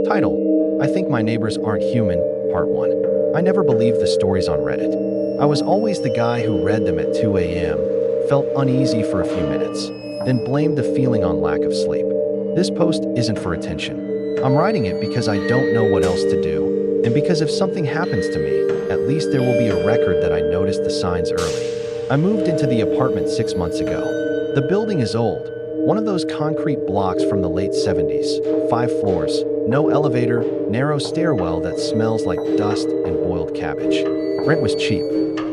Title: I Think My Neighbors Aren't Human, Part 1. I never believed the stories on Reddit. I was always the guy who read them at 2 a.m., felt uneasy for a few minutes, then blamed the feeling on lack of sleep. This post isn't for attention. I'm writing it because I don't know what else to do, and because if something happens to me, at least there will be a record that I noticed the signs early. I moved into the apartment 6 months ago. The building is old, one of those concrete blocks from the late 70s, 5 floors, no elevator, narrow stairwell that smells like dust and boiled cabbage. Rent was cheap,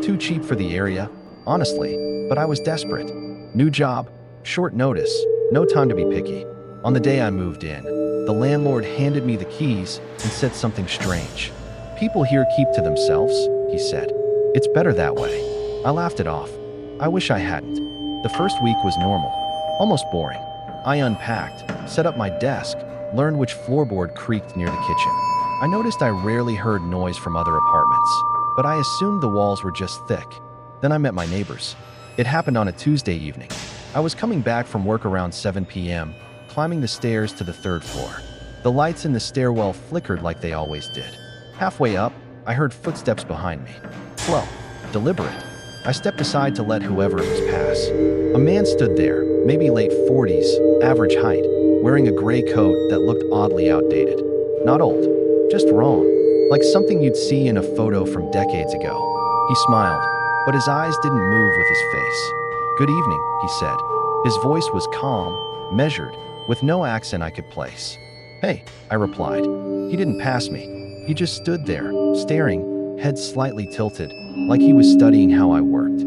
too cheap for the area, honestly, but I was desperate. New job, short notice, no time to be picky. On the day I moved in, the landlord handed me the keys and said something strange. "People here keep to themselves," he said. "It's better that way." I laughed it off. I wish I hadn't. The first week was normal, almost boring. I unpacked, set up my desk, learned which floorboard creaked near the kitchen. I noticed I rarely heard noise from other apartments, but I assumed the walls were just thick. Then I met my neighbors. It happened on a Tuesday evening. I was coming back from work around 7 p.m., climbing the stairs to the 3rd floor. The lights in the stairwell flickered like they always did. Halfway up, I heard footsteps behind me. Slow, deliberate. I stepped aside to let whoever it was pass. A man stood there, maybe late 40s, average height, wearing a gray coat that looked oddly outdated. Not old, just wrong, like something you'd see in a photo from decades ago. He smiled, but his eyes didn't move with his face. "Good evening," he said. His voice was calm, measured, with no accent I could place. "Hey," I replied. He didn't pass me. He just stood there, staring, head slightly tilted, like he was studying how I worked.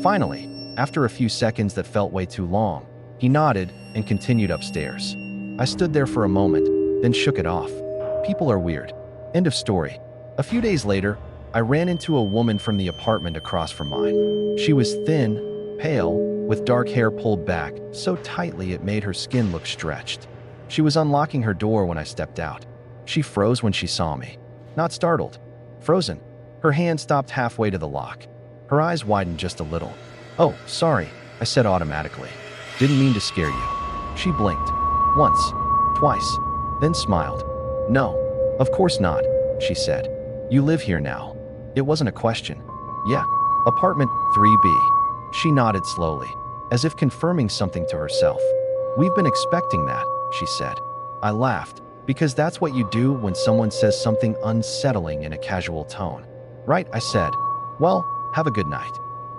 Finally, after a few seconds that felt way too long, he nodded and continued upstairs. I stood there for a moment, then shook it off. People are weird. End of story. A few days later, I ran into a woman from the apartment across from mine. She was thin, pale, with dark hair pulled back so tightly it made her skin look stretched. She was unlocking her door when I stepped out. She froze when she saw me. Not startled. Frozen. Her hand stopped halfway to the lock. Her eyes widened just a little. "Oh, sorry," I said automatically. "Didn't mean to scare you." She blinked. Once. Twice. Then smiled. "No, of course not," she said. "You live here now." It wasn't a question. "Yeah. Apartment 3B. She nodded slowly, as if confirming something to herself. "We've been expecting that," she said. I laughed, because that's what you do when someone says something unsettling in a casual tone. "Right," I said. "Well, have a good night."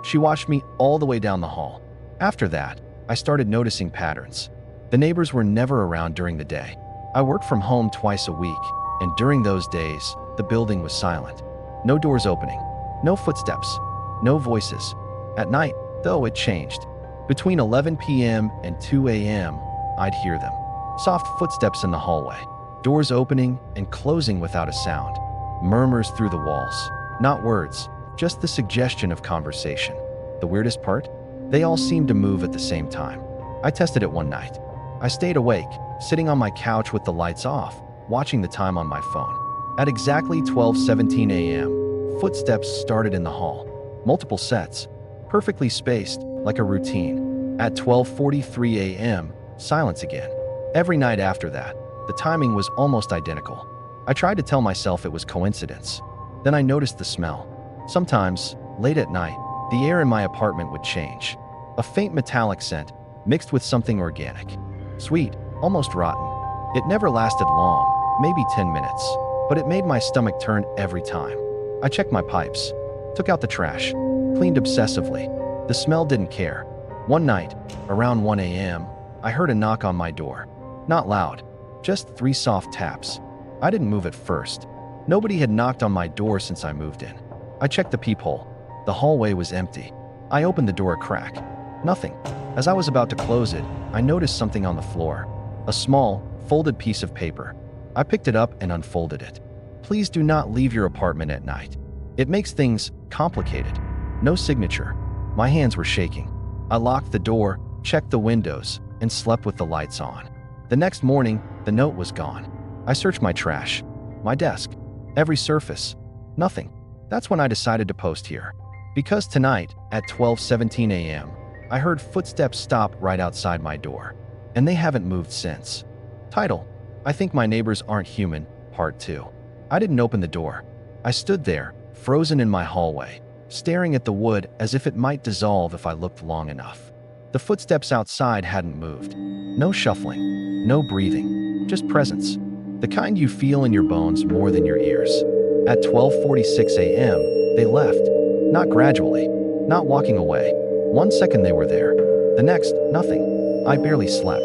She watched me all the way down the hall. After that, I started noticing patterns. The neighbors were never around during the day. I worked from home twice a week, and during those days, the building was silent. No doors opening, no footsteps, no voices. At night, though, it changed. Between 11 p.m. and 2 a.m., I'd hear them. Soft footsteps in the hallway, doors opening and closing without a sound. Murmurs through the walls. Not words, just the suggestion of conversation. The weirdest part? They all seemed to move at the same time. I tested it one night. I stayed awake, sitting on my couch with the lights off, watching the time on my phone. At exactly 12:17 a.m., footsteps started in the hall. Multiple sets, perfectly spaced, like a routine. At 12:43 a.m., silence again. Every night after that, the timing was almost identical. I tried to tell myself it was coincidence. Then I noticed the smell. Sometimes, late at night, the air in my apartment would change. A faint metallic scent, mixed with something organic. Sweet, almost rotten. It never lasted long, maybe 10 minutes, but it made my stomach turn every time. I checked my pipes, took out the trash, cleaned obsessively. The smell didn't care. One night, around 1 a.m., I heard a knock on my door. Not loud, just 3 soft taps. I didn't move at first. Nobody had knocked on my door since I moved in. I checked the peephole. The hallway was empty. I opened the door a crack. Nothing. As I was about to close it, I noticed something on the floor. A small, folded piece of paper. I picked it up and unfolded it. "Please do not leave your apartment at night. It makes things complicated." No signature. My hands were shaking. I locked the door, checked the windows, and slept with the lights on. The next morning, the note was gone. I searched my trash, my desk, every surface. Nothing. That's when I decided to post here. Because tonight, at 12:17 a.m., I heard footsteps stop right outside my door, and they haven't moved since. Title: I Think My Neighbors Aren't Human, Part 2. I didn't open the door. I stood there, frozen in my hallway, staring at the wood as if it might dissolve if I looked long enough. The footsteps outside hadn't moved. No shuffling, no breathing, just presence. The kind you feel in your bones more than your ears. At 12:46 a.m., they left. Not gradually, not walking away. 1 second they were there. The next, nothing. I barely slept.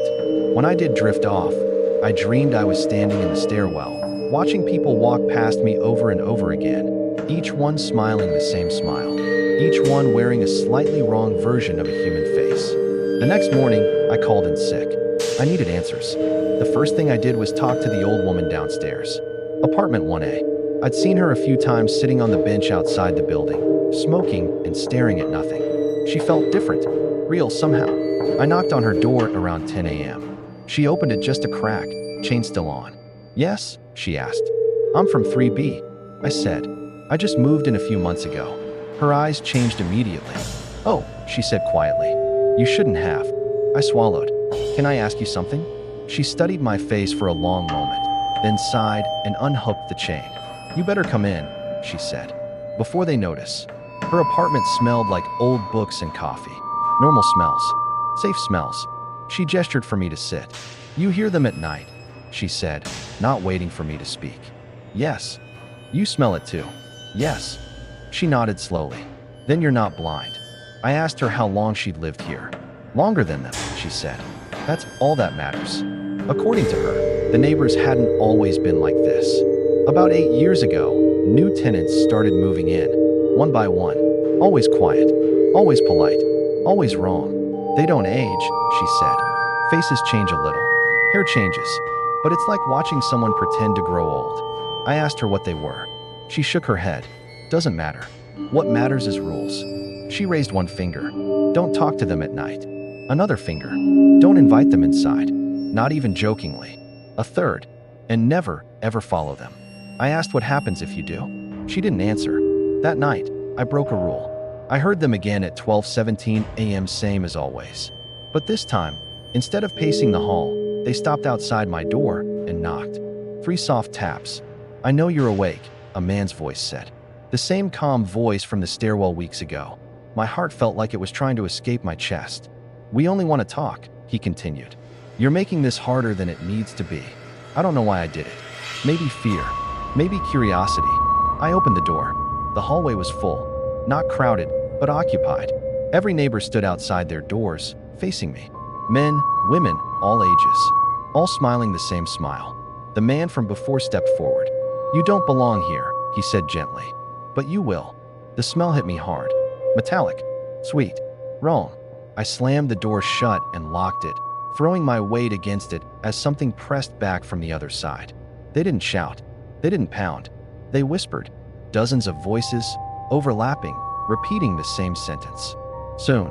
When I did drift off, I dreamed I was standing in the stairwell, watching people walk past me over and over again, each one smiling the same smile, each one wearing a slightly wrong version of a human face. The next morning, I called in sick. I needed answers. The first thing I did was talk to the old woman downstairs. Apartment 1A. I'd seen her a few times sitting on the bench outside the building, smoking and staring at nothing. She felt different, real somehow. I knocked on her door around 10 a.m. She opened it just a crack, chain still on. Yes, she asked. I'm from 3B, I said. I just moved in a few months ago. Her eyes changed immediately. Oh, she said quietly. You shouldn't have. I swallowed. Can I ask you something? She studied my face for a long moment, then sighed and unhooked the chain. You better come in, she said, before they notice. Her apartment smelled like old books and coffee. Normal smells. Safe smells. She gestured for me to sit. You hear them at night, she said, not waiting for me to speak. Yes. You smell it too. Yes. She nodded slowly. Then you're not blind. I asked her how long she'd lived here. Longer than them, she said. That's all that matters. According to her, the neighbors hadn't always been like this. About 8 years ago, new tenants started moving in, one by one. Always quiet, always polite, always wrong. They don't age, she said. Faces change a little. Hair changes. But it's like watching someone pretend to grow old. I asked her what they were. She shook her head. Doesn't matter. What matters is rules. She raised one finger. Don't talk to them at night. Another finger. Don't invite them inside. Not even jokingly. A third. And never, ever follow them. I asked what happens if you do. She didn't answer. That night, I broke a rule. I heard them again at 12:17 a.m. same as always. But this time, instead of pacing the hall, they stopped outside my door and knocked. 3 soft taps. I know you're awake, a man's voice said. The same calm voice from the stairwell weeks ago. My heart felt like it was trying to escape my chest. We only want to talk, he continued. You're making this harder than it needs to be. I don't know why I did it. Maybe fear. Maybe curiosity. I opened the door. The hallway was full. Not crowded, but occupied. Every neighbor stood outside their doors, facing me. Men, women, all ages. All smiling the same smile. The man from before stepped forward. You don't belong here, he said gently. But you will. The smell hit me hard. Metallic. Sweet. Wrong. I slammed the door shut and locked it, throwing my weight against it as something pressed back from the other side. They didn't shout. They didn't pound. They whispered. Dozens of voices, overlapping, repeating the same sentence. Soon.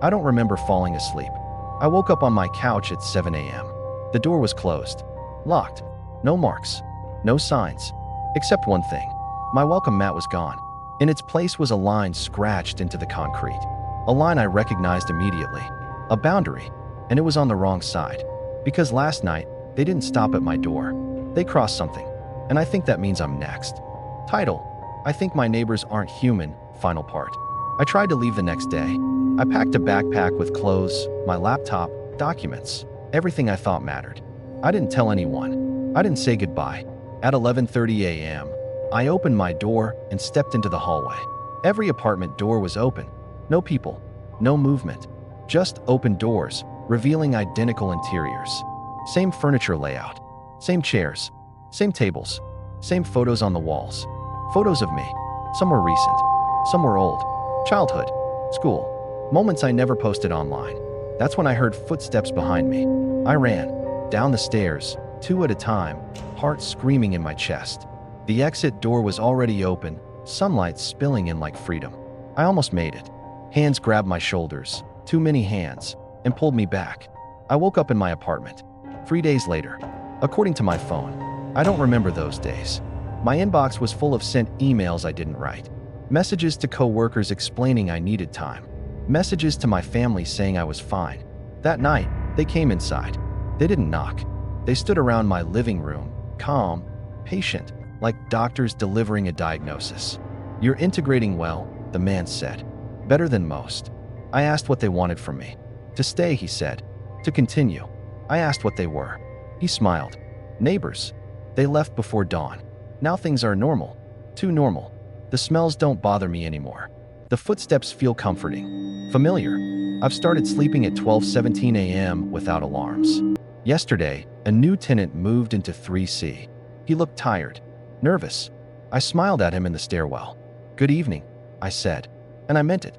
I don't remember falling asleep. I woke up on my couch at 7 a.m. The door was closed. Locked. No marks. No signs. Except one thing. My welcome mat was gone. In its place was a line scratched into the concrete. A line I recognized immediately. A boundary. And it was on the wrong side. Because last night, they didn't stop at my door. They crossed something. And I think that means I'm next. Title: I Think My Neighbors Aren't Human, final part. I tried to leave the next day. I packed a backpack with clothes, my laptop, documents, everything I thought mattered. I didn't tell anyone. I didn't say goodbye. At 11:30 a.m., I opened my door and stepped into the hallway. Every apartment door was open. No people, no movement. Just open doors, revealing identical interiors. Same furniture layout. Same chairs. Same tables. Same photos on the walls. Photos of me. Some were recent. Some were old. Childhood. School. Moments I never posted online. That's when I heard footsteps behind me. I ran. Down the stairs, 2 at a time, heart screaming in my chest. The exit door was already open, sunlight spilling in like freedom. I almost made it. Hands grabbed my shoulders, too many hands, and pulled me back. I woke up in my apartment. 3 days later. According to my phone. I don't remember those days. My inbox was full of sent emails I didn't write. Messages to coworkers explaining I needed time. Messages to my family saying I was fine. That night, they came inside. They didn't knock. They stood around my living room, calm, patient, like doctors delivering a diagnosis. "You're integrating well," the man said. "Better than most." I asked what they wanted from me. "To stay," he said. "To continue." I asked what they were. He smiled. "Neighbors. They left before dawn. Now things are normal. Too normal. The smells don't bother me anymore. The footsteps feel comforting. Familiar. I've started sleeping at 12:17 a.m. without alarms. Yesterday, a new tenant moved into 3C. He looked tired, nervous. I smiled at him in the stairwell. "Good evening," I said. And I meant it.